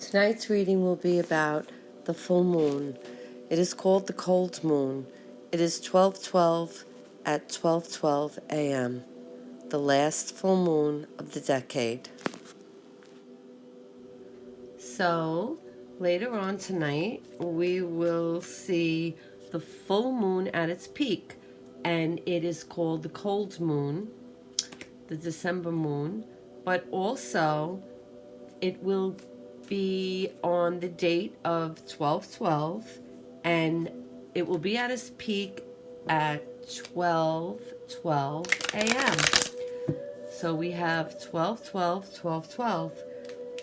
Tonight's reading will be about the full moon. It is called the cold moon. It is 12:12 at 12:12 a.m., the last full moon of the decade. So, later on tonight, we will see the full moon at its peak, and it is called the cold moon, the December moon, but also it will be on the date of 12/12, and it will be at its peak at 12:12 a.m. So we have 12/12, 12/12,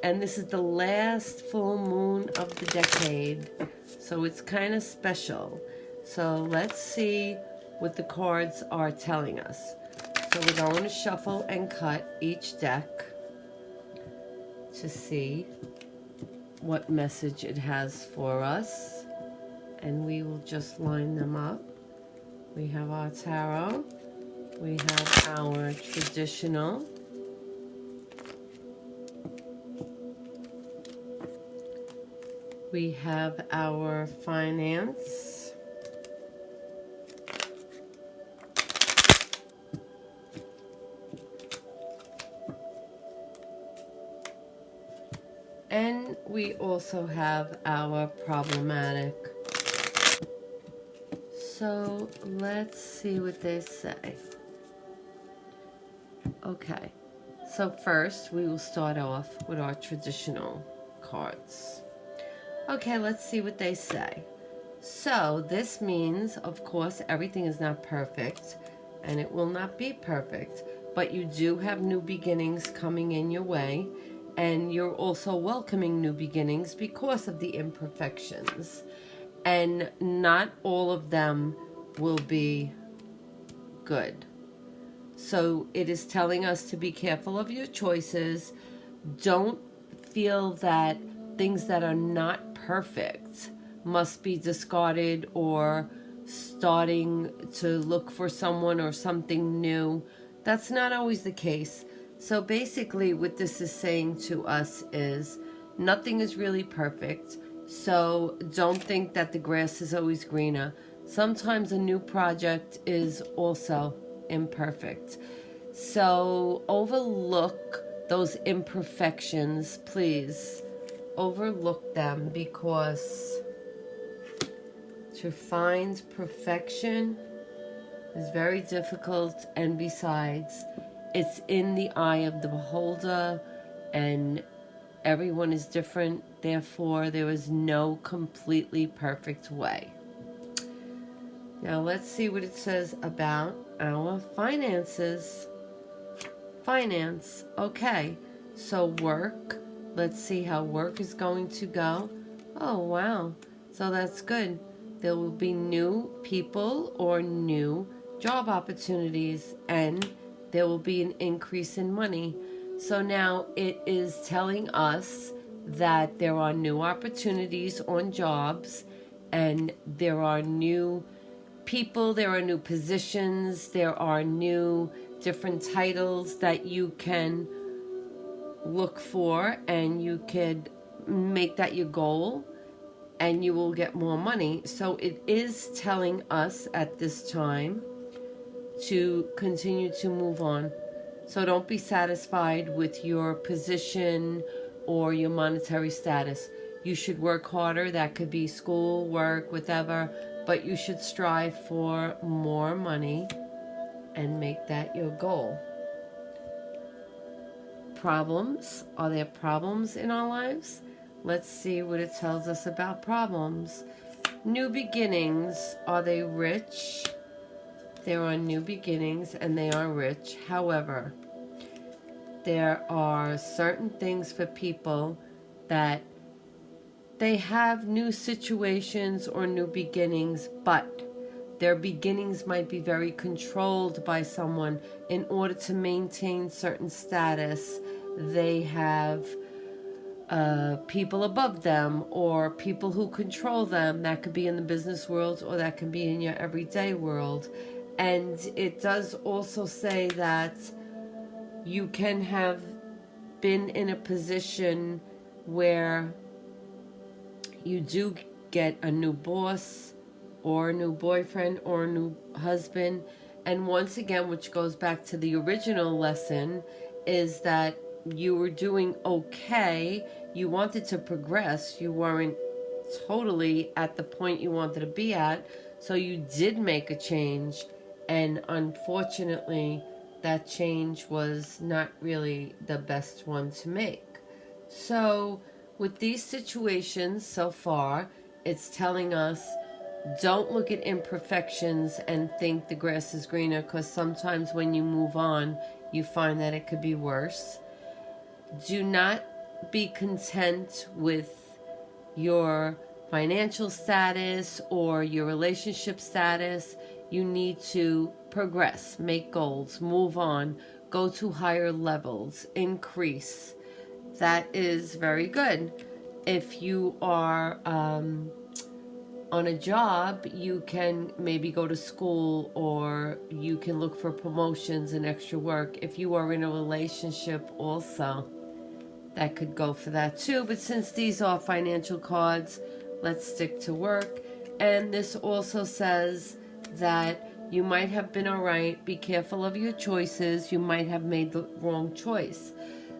and this is the last full moon of the decade. So it's kind of special. So let's see what the cards are telling us. So we're going to shuffle and cut each deck to see what message it has for us, and we will just line them up. We have our tarot, we have our traditional, we have our finance, and we also have our problematic. So let's see what they say. Okay, so first we will start off with our traditional cards. Okay, let's see what they say. So this means, of course, everything is not perfect, and it will not be perfect, but you do have new beginnings coming in your way, and you're also welcoming new beginnings because of the imperfections. And not all of them will be good. So it is telling us to be careful of your choices. Don't feel that things that are not perfect must be discarded or starting to look for someone or something new. That's not always the case. So basically what this is saying to us is nothing is really perfect. So don't think that the grass is always greener. Sometimes a new project is also imperfect. So overlook those imperfections, please. Overlook them, because to find perfection is very difficult, and besides, it's in the eye of the beholder, and everyone is different. Therefore, there is no completely perfect way. Now let's see what it says about our finances. Finance. Okay, so work. Let's see how work is going to go. Oh, wow. So that's good. There will be new people or new job opportunities, and there will be an increase in money. So now it is telling us that there are new opportunities on jobs, and there are new people, there are new positions, there are new different titles that you can look for, and you could make that your goal, and you will get more money. So it is telling us at this time to continue to move on. So don't be satisfied with your position or your monetary status. You should work harder. That could be school, work, whatever, but you should strive for more money and make that your goal. Problems. Are there problems in our lives? Let's see what it tells us about problems. New beginnings. Are they rich? There are new beginnings and they are rich. However, there are certain things for people that they have new situations or new beginnings, but their beginnings might be very controlled by someone in order to maintain certain status. They have people above them or people who control them. That could be in the business world or that can be in your everyday world. And it does also say that you can have been in a position where You do get a new boss or a new boyfriend or a new husband. And once again, which goes back to the original lesson, is that you were doing okay. You wanted to progress. You weren't totally at the point you wanted to be at. So you did make a change. And unfortunately, that change was not really the best one to make. So with these situations so far, it's telling us don't look at imperfections and think the grass is greener, because sometimes when you move on, you find that it could be worse. Do not be content with your financial status or your relationship status. You need to progress, make goals, move on, go to higher levels, increase. That is very good. If you are on a job, you can maybe go to school, or you can look for promotions and extra work. If you are in a relationship also, that could go for that too. But since these are financial cards, let's stick to work. And this also says that you might have been all right. Be careful of your choices. You might have made the wrong choice.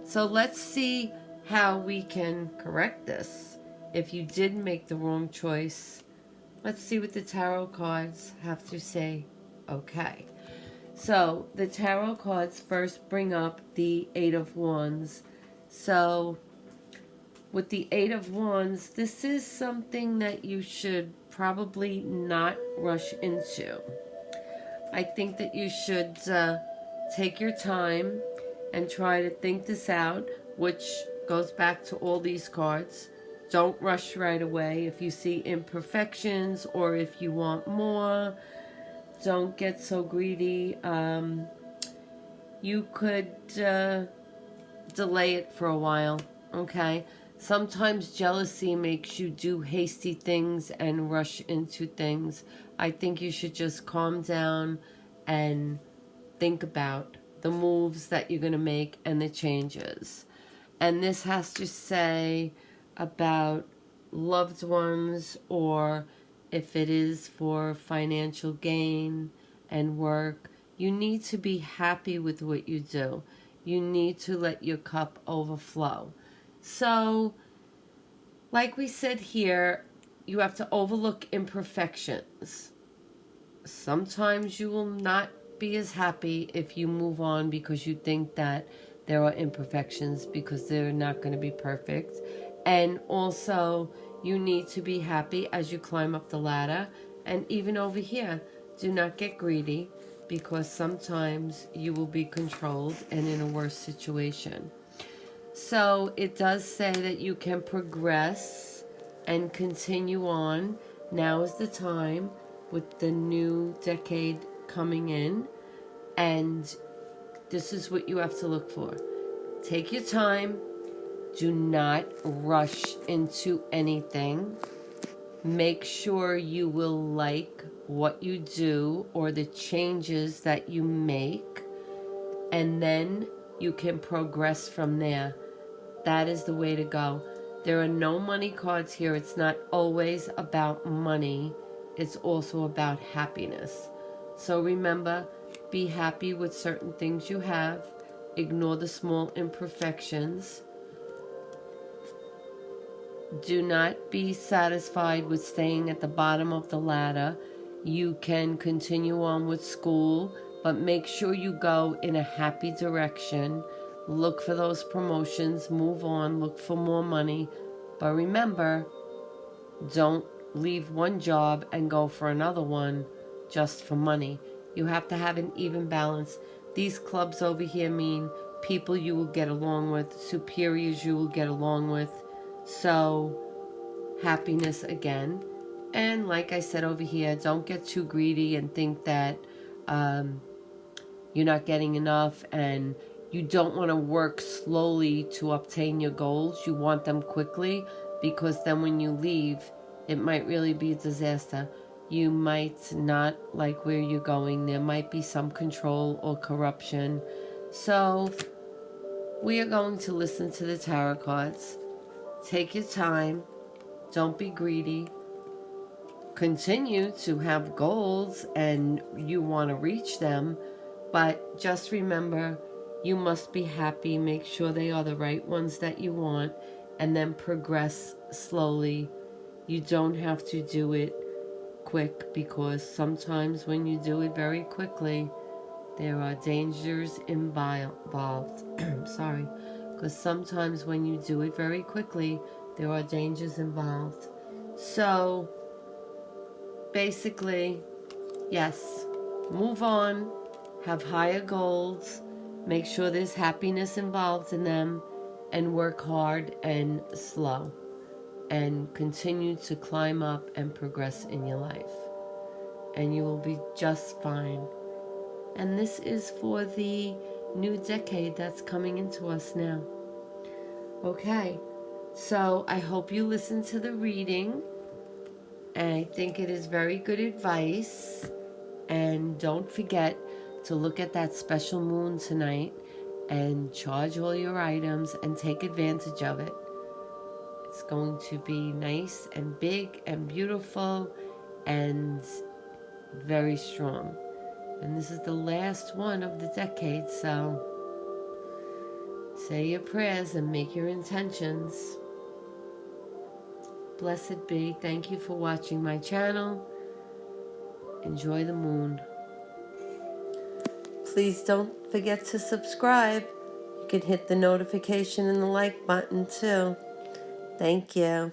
So let's see how we can correct this. If you did make the wrong choice, let's see what the tarot cards have to say. Okay. So the tarot cards first bring up the Eight of Wands. So with the Eight of Wands, this is something that you should probably not rush into. I think that you should take your time and try to think this out, which goes back to all these cards. Don't rush right away. If you see imperfections or if you want more, don't get so greedy. You could delay it for a while, okay? Sometimes jealousy makes you do hasty things and rush into things. I think you should just calm down and think about the moves that you're going to make and the changes. And this has to say about loved ones, or if it is for financial gain and work, you need to be happy with what you do. You need to let your cup overflow. So, like we said here, you have to overlook imperfections. Sometimes you will not be as happy if you move on because you think that there are imperfections, because they're not going to be perfect. And also, you need to be happy as you climb up the ladder. And even over here, do not get greedy, because sometimes you will be controlled and in a worse situation. So it does say that you can progress and continue on. Now is the time, with the new decade coming in, and this is what you have to look for. Take your time. Do not rush into anything. Make sure you will like what you do or the changes that you make, and then you can progress from there. That is the way to go. There are no money cards here. It's not always about money. It's also about happiness. So remember, be happy with certain things you have. Ignore the small imperfections. Do not be satisfied with staying at the bottom of the ladder. You can continue on with school, but make sure you go in a happy direction. Look for those promotions, move on, look for more money. But remember, don't leave one job and go for another one just for money. You have to have an even balance. These clubs over here mean people you will get along with, superiors you will get along with. So, happiness again. And like I said over here, don't get too greedy and think that you're not getting enough, and you don't want to work slowly to obtain your goals. You want them quickly, because then when you leave, it might really be a disaster. You might not like where you're going. There might be some control or corruption. So we are going to listen to the tarot cards. Take your time. Don't be greedy. Continue to have goals and you want to reach them, but just remember, you must be happy. Make sure they are the right ones that you want, and then progress slowly. You don't have to do it quick, because sometimes when you do it very quickly, there are dangers involved. Sorry. Because sometimes when you do it very quickly, there are dangers involved. So, basically, yes, move on, have higher goals, make sure there's happiness involved in them, and work hard and slow. And continue to climb up and progress in your life. And you will be just fine. And this is for the new decade that's coming into us now. Okay, so I hope you listen to the reading. And I think it is very good advice. And don't forget to look at that special moon tonight and charge all your items and take advantage of it. It's going to be nice and big and beautiful and very strong. And this is the last one of the decade, so say your prayers and make your intentions. Blessed be. Thank you for watching my channel. Enjoy the moon. Please don't forget to subscribe. You can hit the notification and the like button too. Thank you.